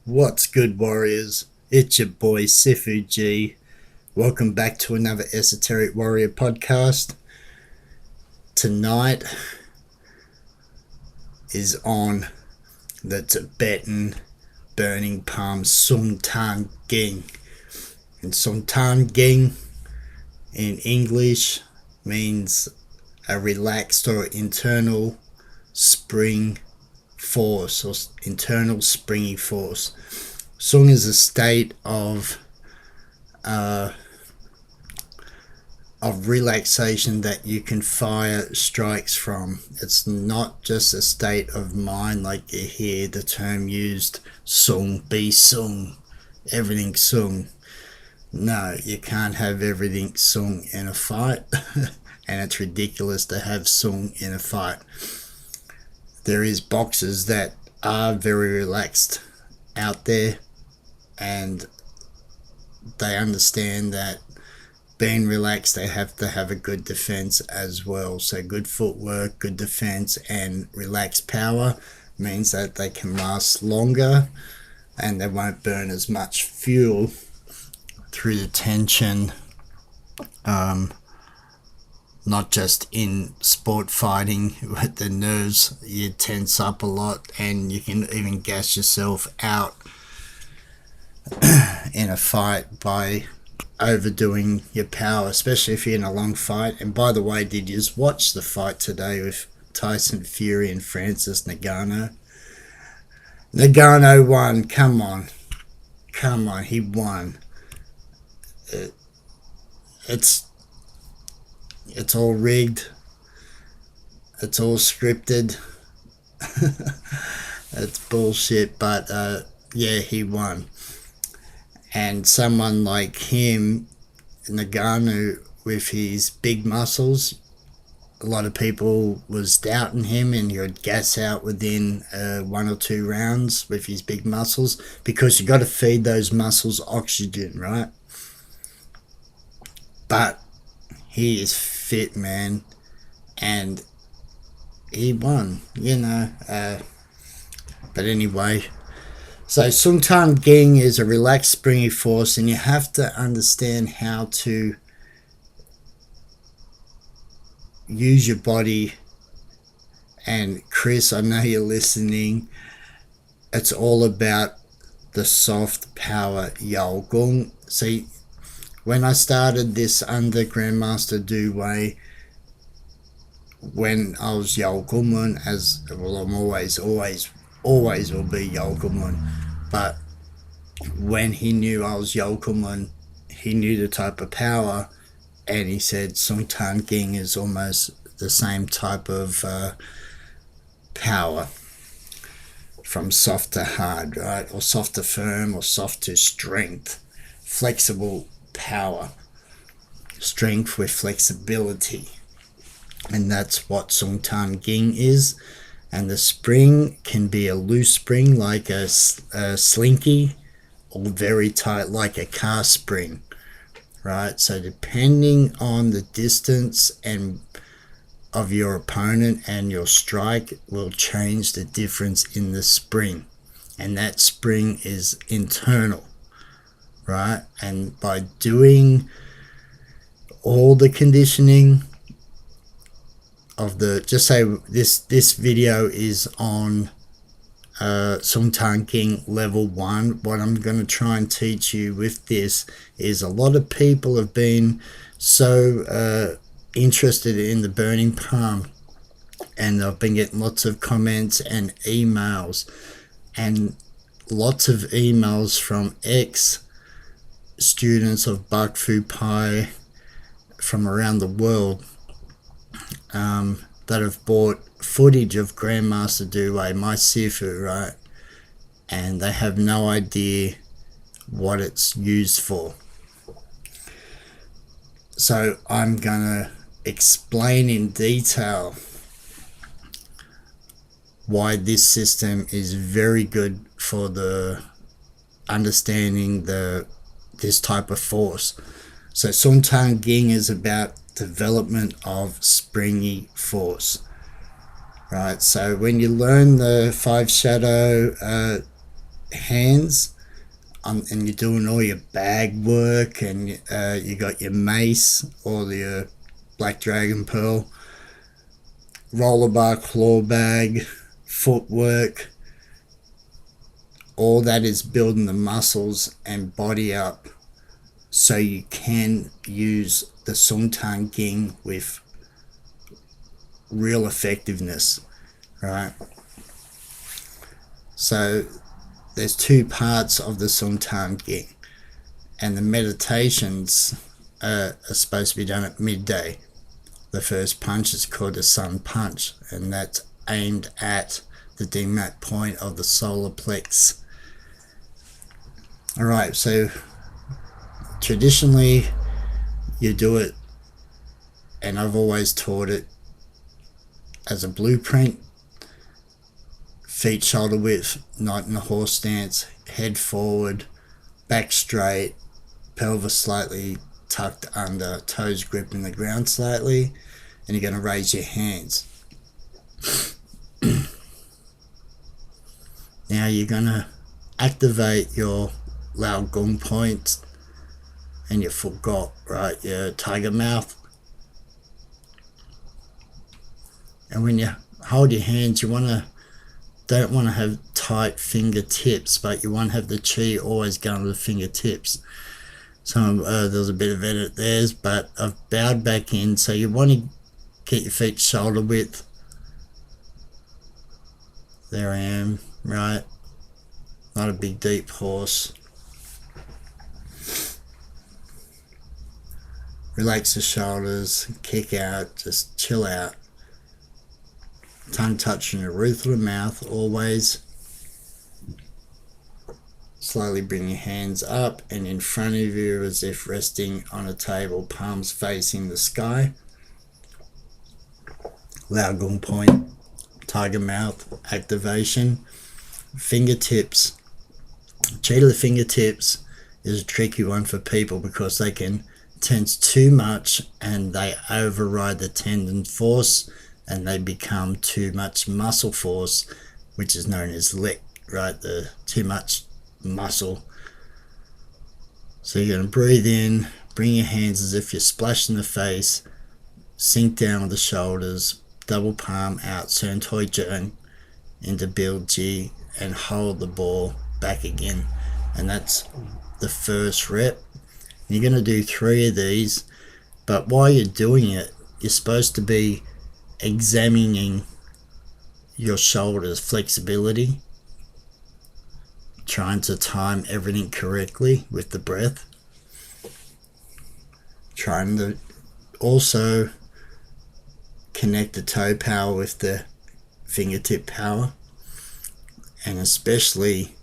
What's good, warriors? It's your boy Sifu G. Welcome back to another Esoteric Warrior podcast. Tonight is on the Tibetan burning palm Soong Tahn Ging. And Soong Tahn Ging in English means a relaxed or internal spring force or internal springy force. Soong is a state of relaxation that you can fire strikes from. It's not just a state of mind like you hear the term used, Soong, be Soong, everything Soong. No, you can't have everything Soong in a fight, and it's ridiculous to have Soong in a fight. There is boxers that are very relaxed out there, and they understand that being relaxed, they have to have a good defense as well. So good footwork, good defense, and relaxed power means that they can last longer and they won't burn as much fuel through the tension, not just in sport fighting with the nerves. You tense up a lot and you can even gas yourself out in a fight by overdoing your power, especially if you're in a long fight. And by the way, did you just watch the fight today with Tyson Fury and Francis Ngannou? Ngannou won. Come on, he won. It's all rigged, it's all scripted. It's bullshit, but yeah, he won. And someone like him, Ngannou, with his big muscles, a lot of people was doubting him, and he would gas out within 1 or 2 rounds with his big muscles, because you got to feed those muscles oxygen, right? But he is fit, man, and he won, but anyway, so Soong Tahn Ging is a relaxed springy force, and you have to understand how to use your body. And Chris, I know you're listening, it's all about the soft power Yao Gung. See, when I started this under Grandmaster Doo Wai, when I was Yao Gunmun, as well, I'm always will be Yao Gunmun, but when he knew I was Yao Gunmun, he knew the type of power, and he said Soong Tahn Ging is almost the same type of power, from soft to hard, right? Or soft to firm, or soft to strength, flexible power, strength with flexibility. And that's what Soong Tahn Ging is. And the spring can be a loose spring like a slinky, or very tight like a car spring, right? So depending on the distance and of your opponent and your strike will change the difference in the spring. And that spring is internal, right? And by doing all the conditioning of the, just say this video is on Soong Tahn Ging level 1. What I'm going to try and teach you with this is, a lot of people have been so interested in the burning palm, and I've been getting lots of comments and emails, and lots of emails from ex-students of Bak Fu Pai from around the world, that have bought footage of Grandmaster Doo Wai, my Sifu, right? And they have no idea what it's used for. So I'm gonna explain in detail why this system is very good for the understanding this type of force. So Soong Tahn Ging is about development of springy force, right? So when you learn the 5 shadow hands, and you're doing all your bag work, and you got your mace or your black dragon pearl, roller bar, claw bag, footwork, all that is building the muscles and body up so you can use the Soong Tahn Ging with real effectiveness, right? So there's two parts of the Soong Tahn Ging, and the meditations are supposed to be done at midday. The first punch is called the sun punch, and that's aimed at the DMAT point of the solar plex. Alright, so traditionally you do it, and I've always taught it as a blueprint: feet shoulder width, not in a horse stance, head forward, back straight, pelvis slightly tucked under, toes gripping the ground slightly, and you're going to raise your hands. Now you're going to activate your Lao Gung point and your Foot Gop, right, your tiger mouth. And when you hold your hands, you don't want to have tight fingertips, but you want to have the chi always going to the fingertips. So there's a bit of edit there, but I've bowed back in. So you want to get your feet shoulder width. There I am, right? Not a big deep horse. Relax the shoulders, kick out, just chill out. Tongue touching the roof of the mouth always. Slowly bring your hands up and in front of you as if resting on a table, palms facing the sky. Lao Gung point, tiger mouth activation. Fingertips. Chi to the fingertips is a tricky one for people because they can tense too much and they override the tendon force and they become too much muscle force, which is known as lick, right? The too much muscle. So you're going to breathe in, bring your hands as if you're splashed in the face, sink down with the shoulders, double palm out, Soong Tahn Ging into build G, and hold the ball back again. And that's the first rep. You're going to do 3 of these, but while you're doing it, you're supposed to be examining your shoulders flexibility, trying to time everything correctly with the breath, trying to also connect the toe power with the fingertip power, and especially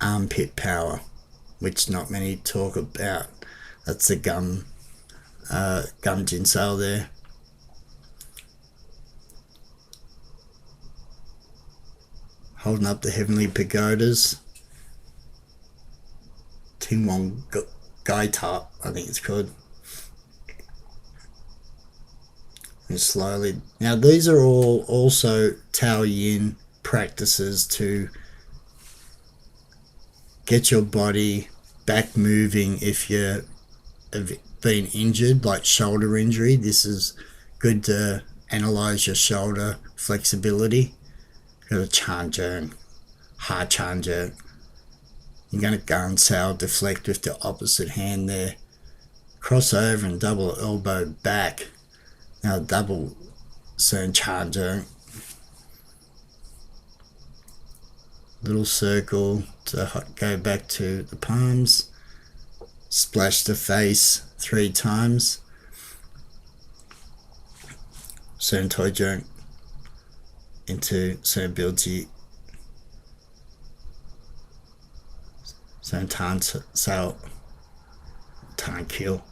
armpit power, which not many talk about. That's the gum jinsao there. Holding up the heavenly pagodas. Tingwong Gai Top, I think it's called. And slowly. Now these are all also Tao Yin practices to get your body back moving if you've been injured, like shoulder injury. This is good to analyze your shoulder flexibility. Got a Chanjern, Ha Chanjern. You're going to gun sail, deflect with the opposite hand there. Cross over and double elbow back. Now double Soong Chanjern. Little circle to go back to the palms. Splash the face 3 times. Soong Tahn Ging into Soong Bilji. Soong Tahn Sao Tahn Kill.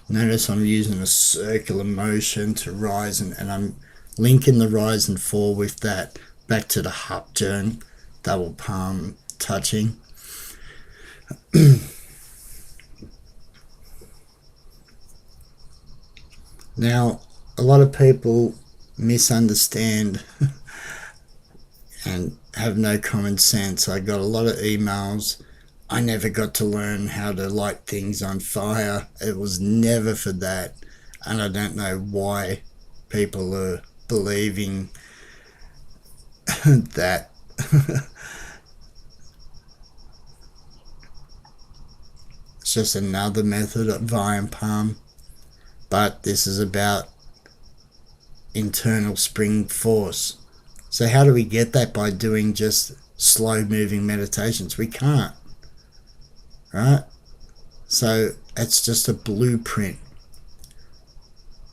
Notice I'm using a circular motion to rise, and I'm linking the rise and fall with that back to the Hap Jern, double palm touching. Now a lot of people misunderstand and have no common sense. I got a lot of emails. I never got to learn how to light things on fire. It was never for that. And I don't know why people are believing that. It's just another method of iron palm. But this is about internal spring force. So how do we get that? By doing just slow moving meditations? We can't, right? So it's just a blueprint,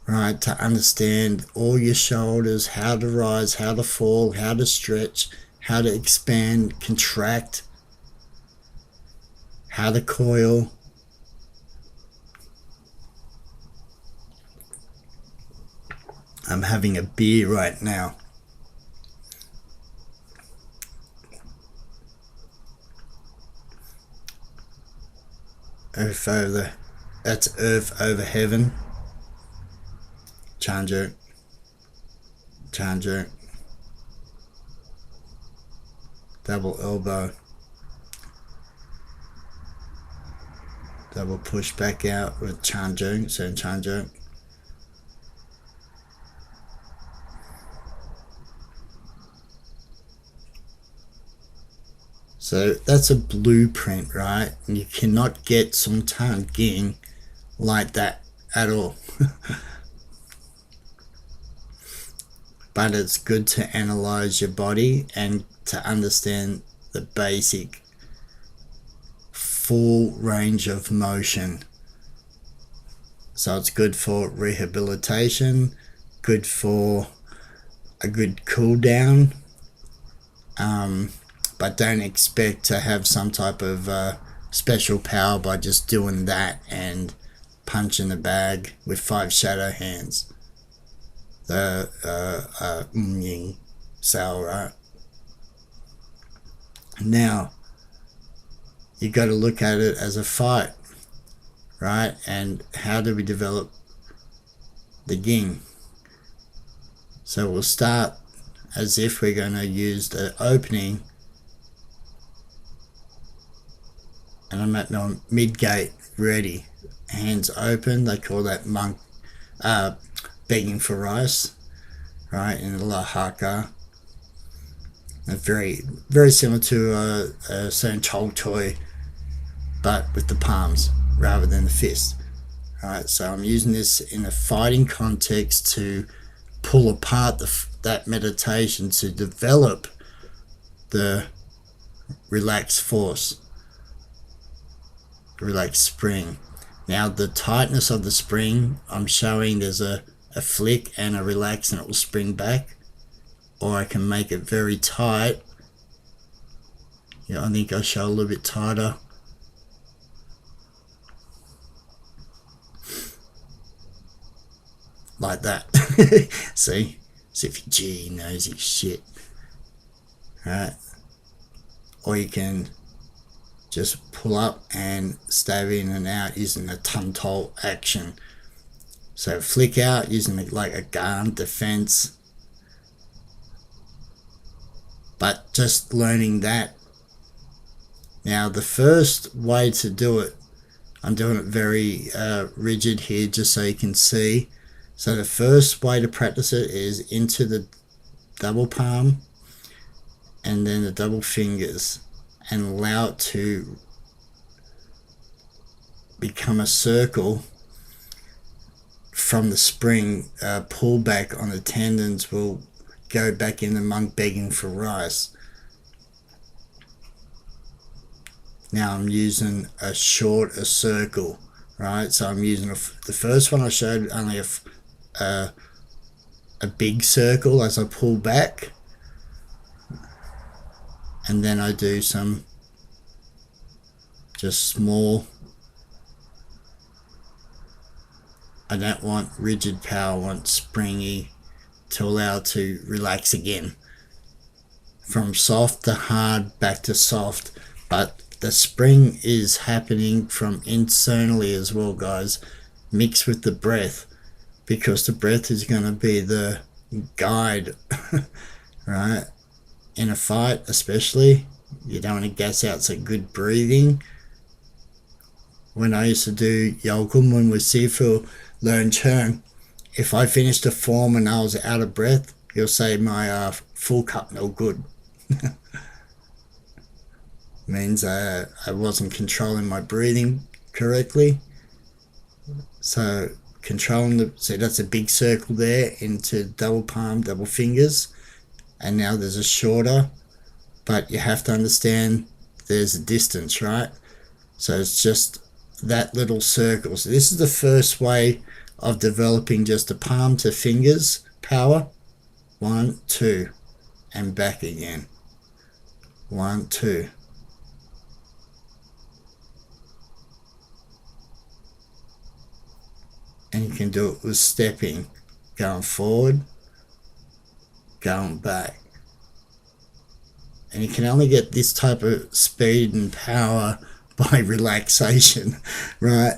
right, to understand all your shoulders, how to rise, how to fall, how to stretch, how to expand, contract, how to coil. I'm having a beer right now. That's earth over heaven. Chanjo. Double elbow. Double push back out with Chanjo. So Chanjo. So that's a blueprint, right? And you cannot get Soong Tahn Ging like that at all. But it's good to analyze your body and to understand the basic full range of motion. So it's good for rehabilitation, good for a good cool down. But don't expect to have some type of special power by just doing that and punching the bag with 5 shadow hands. The Ying Sao, right? Now, you got to look at it as a fight, right? And how do we develop the Ging? So we'll start as if we're going to use the opening. And I'm at my mid-gate, ready. Hands open, they call that monk begging for rice, right, in the Lahaka. Very, very similar to a certain chol toy, but with the palms rather than the fist. Right, so I'm using this in a fighting context to pull apart that meditation to develop the relaxed force. Relaxed spring. Now the tightness of the spring, I'm showing there's a flick and a relax and it will spring back, or I can make it very tight. Yeah, I think I'll show a little bit tighter. Like that. See? Sifu G knows his shit. Right? Or you can just pull up and stab in and out using the tongue toll action. So flick out using it like a gun defense. But just learning that. Now the first way to do it, I'm doing it very rigid here just so you can see. So the first way to practice it is into the double palm and then the double fingers, and allow it to become a circle from the spring. Pull back on the tendons will go back in the monk begging for rice. Now I'm using a shorter circle, right? So I'm using the first one I showed only a big circle as I pull back. And then I do some just small. I don't want rigid power, I want springy to allow it to relax again. From soft to hard, back to soft. But the spring is happening from internally as well, guys. Mixed with the breath. because the breath is going to be the guide, right? In a fight, especially, you don't want to gas out, so good breathing. When I used to do Yokum with Sifu, learn Chern, if I finished a form and I was out of breath, he'll say my full cup no good. Means I wasn't controlling my breathing correctly. So controlling so that's a big circle there into double palm, double fingers, and now there's a shorter, but you have to understand there's a distance, right? So it's just that little circle. So this is the first way of developing just a palm to fingers power. 1, 2, and back again. 1, 2. And you can do it with stepping, going forward, going back. And you can only get this type of speed and power by relaxation, right?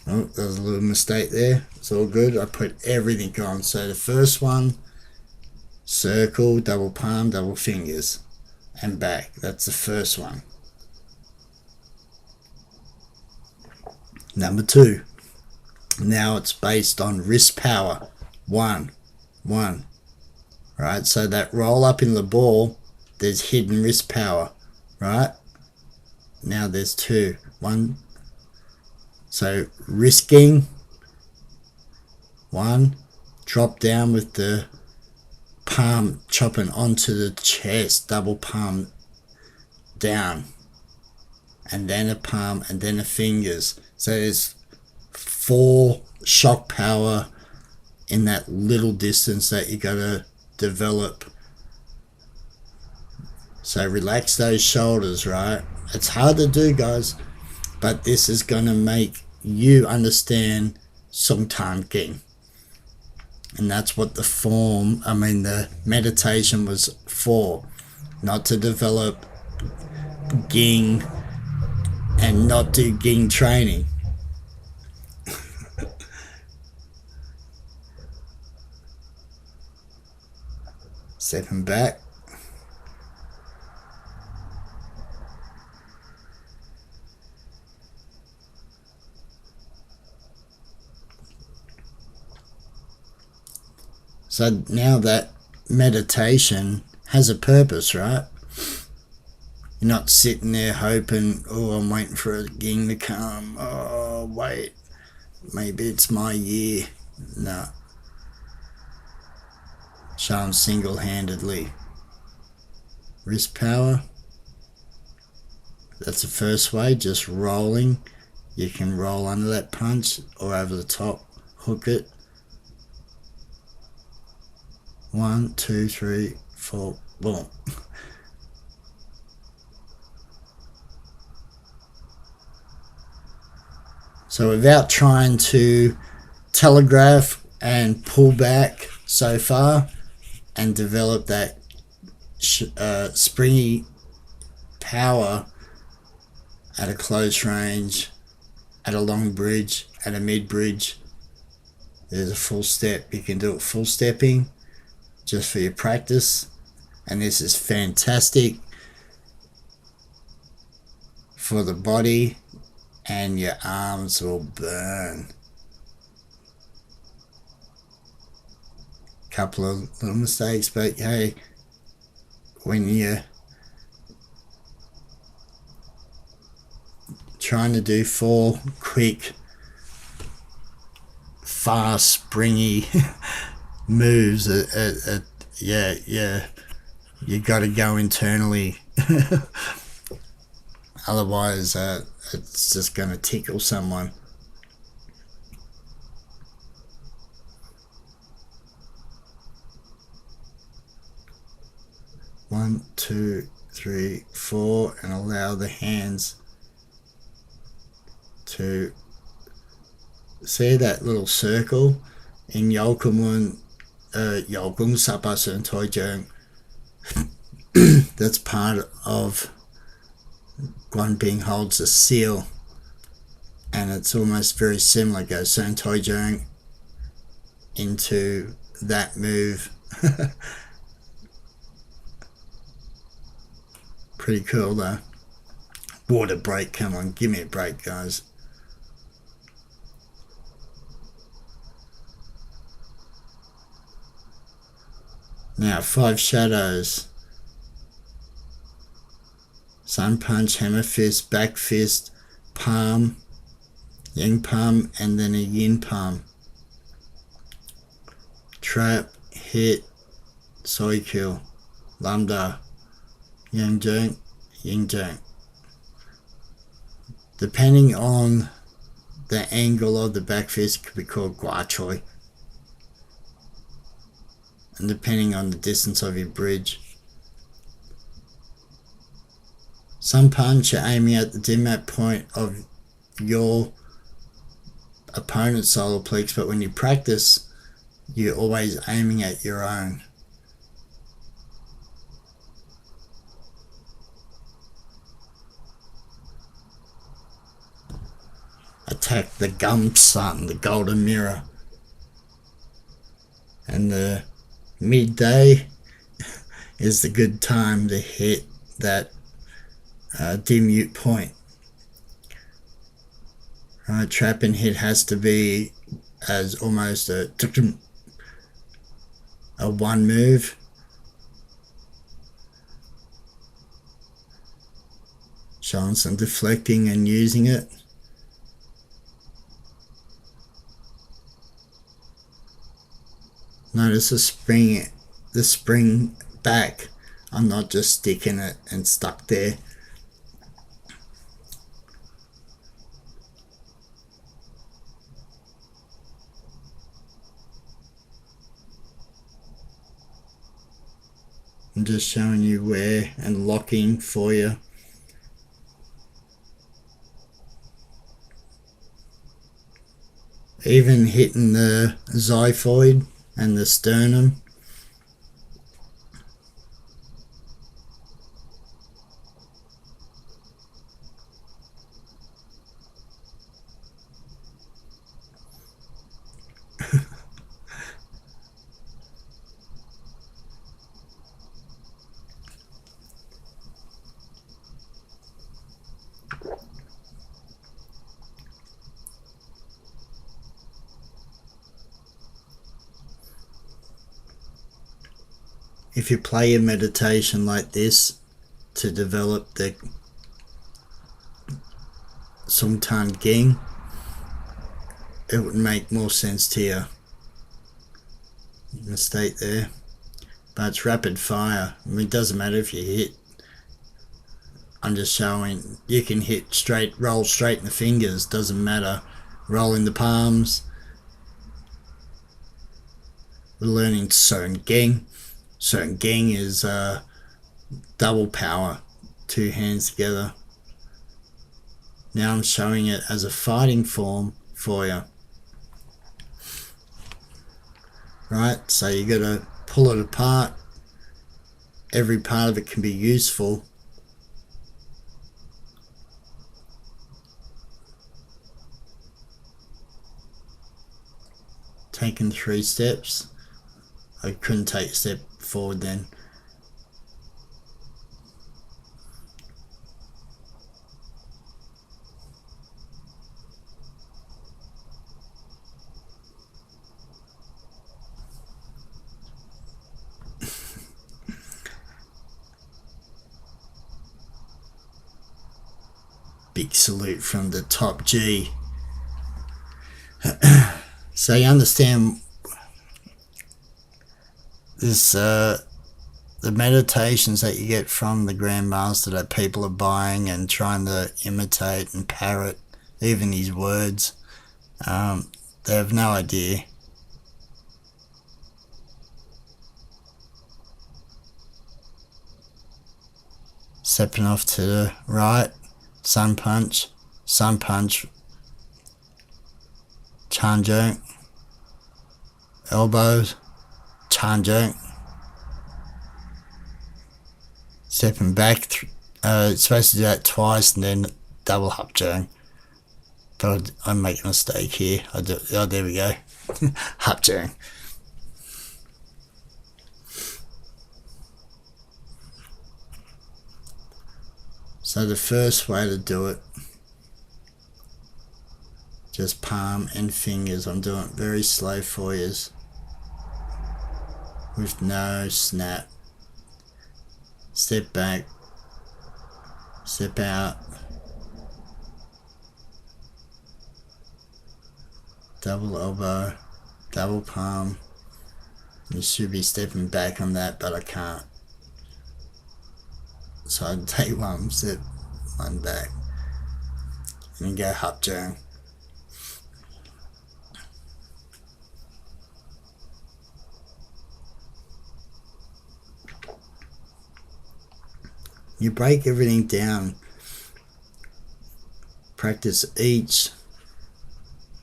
Oh, there's a little mistake there. It's all good. I put everything on. So the first one, circle, double palm, double fingers, and back. That's the first one. Number 2. Now it's based on wrist power. 1, 1. Right, so that roll up in the ball, there's hidden wrist power, right? Now there's 2. 1. So risking. 1. Drop down with the palm chopping onto the chest, double palm down. And then a palm, and then a fingers. So there's 4 shock power in that little distance that you got to develop. So relax those shoulders, right? It's hard to do, guys, but this is going to make you understand Soong Tahn Ging. And that's what the meditation was for. Not to develop Ging and not do Ging training. Stepping back. So now that meditation has a purpose, right? You're not sitting there hoping, oh, I'm waiting for a Ging to come. Oh, wait, maybe it's my year. No. Shown single-handedly. Wrist power. That's the first way, just rolling. You can roll under that punch or over the top, hook it. 1, 2, 3, 4, boom. So without trying to telegraph and pull back so far and develop that springy power at a close range, at a long bridge, at a mid bridge, there's a full step. You can do it full stepping just for your practice, and this is fantastic for the body, and your arms will burn. Couple of little mistakes, but hey, when you're trying to do 4 quick, fast, springy moves, you got to go internally. Otherwise, it's just going to tickle someone. One, 2, 3, 4, and allow the hands to see that little circle in Yokum Sapasun Toijung. That's part of Guan holds a seal, and it's almost very similar. Go Soong Tahn Ging into that move. Pretty cool though. Water break, come on, give me a break, guys. Now 5 shadows. Sun punch, hammer fist, back fist, palm, yang palm, and then a yin palm. Trap, hit, soi kill, lambda, yang jung, yin jung. Depending on the angle of the back fist, it could be called gua choi. And depending on the distance of your bridge. Sun punch, you're aiming at the dim mat point of your opponent's solar plex, but when you practice, you're always aiming at your own. Attack the gum sun, the golden mirror. And the midday is the good time to hit that dim mute point. Right, trap and hit has to be as almost a one move. Showing some deflecting and using it. Notice the spring back. I'm not just sticking it and stuck there. I'm just showing you where and locking for you. Even hitting the xiphoid and the sternum. If you play a meditation like this to develop the Soong Tahn Ging, it would make more sense to you. Mistake there. But it's rapid fire. I mean, it doesn't matter if you hit. I'm just showing you can hit straight, roll straight in the fingers, doesn't matter. Roll in the palms. We're learning Soong Ging. Soong Ging is double power, 2 hands together. Now I'm showing it as a fighting form for you. Right, so you got to pull it apart. Every part of it can be useful. Taking 3 steps. I couldn't take a step forward then. Big salute from the top G. So you understand this, the meditations that you get from the Grandmaster that people are buying and trying to imitate and parrot, even his words, they have no idea. Stepping off to the right, sun punch, Tahn Ging, elbows, Tahn Ging, stepping back It's supposed to do that twice and then double hop turn. But I'm making a mistake here. Oh, there we go. Hop turn. So the first way to do it, just palm and fingers. I'm doing it very slow for you, with no snap. Step back, step out, double elbow, double palm. You should be stepping back on that, but I can't. So I'd take one step, one back, and then go hop turn. You break everything down. Practice each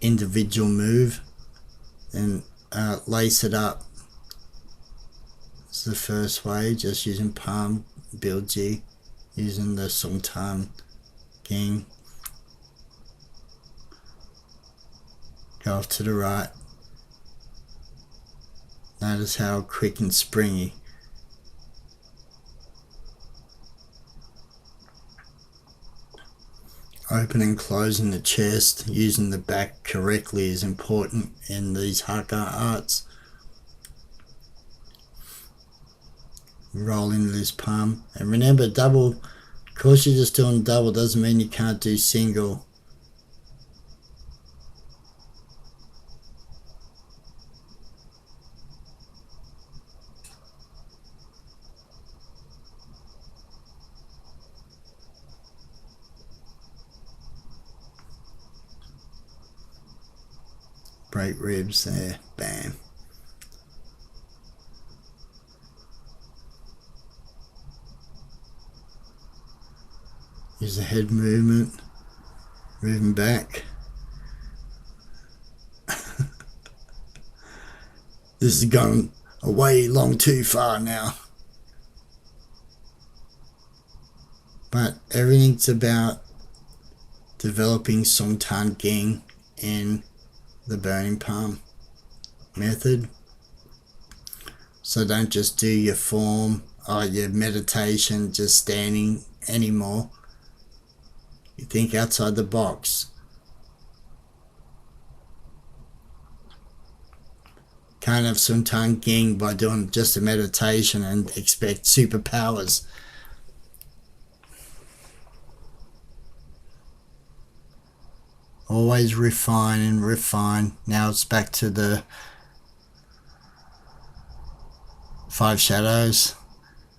individual move and lace it up. It's the first way, just using palm, build G, using the Soong Tahn Ging. Go off to the right. Notice how quick and springy. Opening and closing the chest, using the back correctly is important in these Haka arts. Roll into this palm. And remember, double, of course you're just doing double, doesn't mean you can't do single. Break ribs there, bam. Use the head movement, moving back. This has gone a way long too far now. But everything's about developing Soong Tahn Ging in the burning palm method. So don't just do your form or your meditation just standing anymore. You think outside the box. Can't have Soong Tahn Ging by doing just a meditation and expect superpowers. Always refine and refine. Now it's back to the 5 shadows.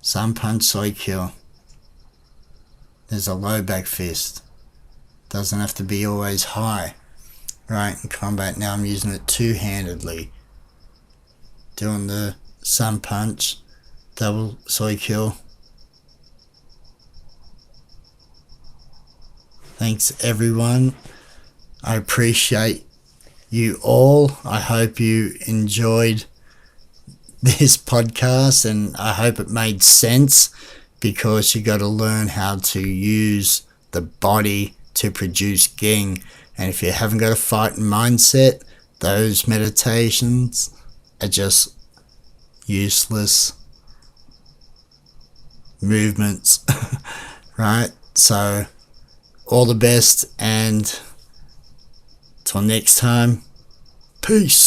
Sun punch, soi kill. There's a low back fist. Doesn't have to be always high. Right, in combat now I'm using it two-handedly. Doing the sun punch, double soi kill. Thanks everyone. I appreciate you all. I hope you enjoyed this podcast and I hope it made sense, because you got to learn how to use the body to produce Ging. And if you haven't got a fighting mindset, those meditations are just useless movements. Right? So all the best, and till next time, peace.